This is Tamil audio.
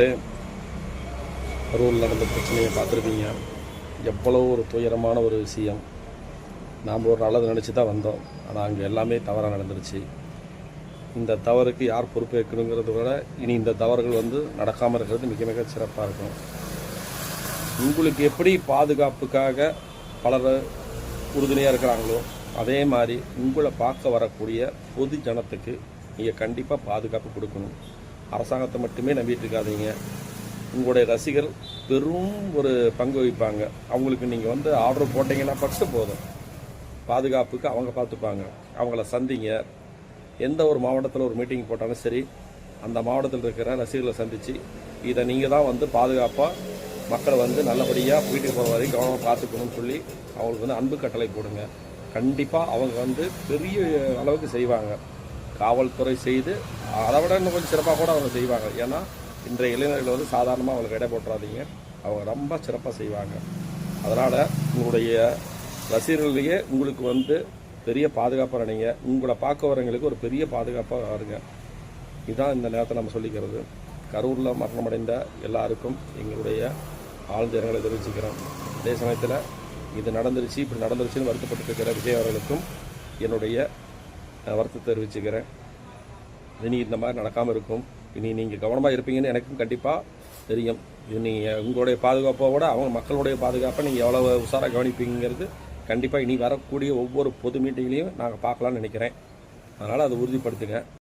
கரூரில் நடந்த பிரச்சனையை பார்த்துருப்பீங்க. எவ்வளோ ஒரு துயரமான ஒரு விஷயம். நாம் ஒரு நல்லது நினச்சி தான் வந்தோம். ஆனால் அங்கே எல்லாமே தவறாக நடந்துருச்சு. இந்த தவறுக்கு யார் பொறுப்பேற்கணுங்கிறத விட இனி இந்த தவறுகள் நடக்காமல் இருக்கிறது மிக மிக சிறப்பாக இருக்கும். உங்களுக்கு எப்படி பாதுகாப்புக்காக பலர் உறுதுணையாக இருக்கிறாங்களோ அதே மாதிரி உங்களை பார்க்க வரக்கூடிய பொது ஜனத்துக்கு நீங்கள் கண்டிப்பாக பாதுகாப்பு கொடுக்கணும். அரசாங்கத்தை மட்டுமே நம்பிட்டு இருக்காதீங்க. உங்களுடைய ரசிகர் பெரும் ஒரு பங்கு வகிப்பாங்க. அவங்களுக்கு நீங்கள் ஆர்டர் போட்டிங்கன்னா பட்டு போதும், பாதுகாப்புக்கு அவங்க பார்த்துப்பாங்க. அவங்கள சந்திங்க. எந்த ஒரு மாவட்டத்தில் ஒரு மீட்டிங் போட்டாலும் சரி, அந்த மாவட்டத்தில் இருக்கிற ரசிகர்களை சந்தித்து இதை நீங்கள் தான் பாதுகாப்பாக மக்களை நல்லபடியாக வீட்டுக்கு போகிற வரைக்கும் கவனமாக பார்த்துக்கணும்னு சொல்லி அவங்களுக்கு அன்பு கட்டளை போடுங்க. கண்டிப்பாக அவங்க பெரிய அளவுக்கு செய்வாங்க. காவல்துறை செய்து அதை விட இன்னும் கொஞ்சம் சிறப்பாக கூட அவங்க செய்வாங்க. ஏன்னா இன்றைய இளைஞர்கள் சாதாரணமாக அவங்களுக்கு இட போட்டுறாதீங்க. அவங்க ரொம்ப சிறப்பாக செய்வாங்க. அதனால் உங்களுடைய ரசிகர்களையே உங்களுக்கு பெரிய பாதுகாப்பாக நினைங்க. உங்களை பார்க்க வரவங்களுக்கு ஒரு பெரிய பாதுகாப்பாக வருங்க. இதுதான் இந்த நேரத்தை நம்ம சொல்லிக்கிறது. கரூரில் மரணமடைந்த எல்லாருக்கும் எங்களுடைய ஆழ்ந்த இரங்கலை தெரிவிச்சுக்கிறோம். அதே சமயத்தில் இது நடந்துருச்சு, இப்படி நடந்துருச்சுன்னு வருத்தப்பட்டு இருக்கிற விஜய் அவர்களுக்கும் என்னுடைய வருத்தத்தை தெரிவிச்சுக்கிறேன். இனி இந்த மாதிரி நடக்காமல் இருக்கும். இனி நீங்கள் கவனமாக இருப்பீங்கன்னு எனக்கும் கண்டிப்பாக தெரியும். இது நீங்கள் உங்களுடைய பாதுகாப்போட அவங்க மக்களுடைய பாதுகாப்பை நீங்கள் எவ்வளோ உஷாராக கவனிப்பீங்கிறது கண்டிப்பாக இனி வரக்கூடிய ஒவ்வொரு பொது மீட்டிங்லேயும் நாங்கள் பார்க்கலான்னு நினைக்கிறேன். அதனால் அதை உறுதிப்படுத்துங்க.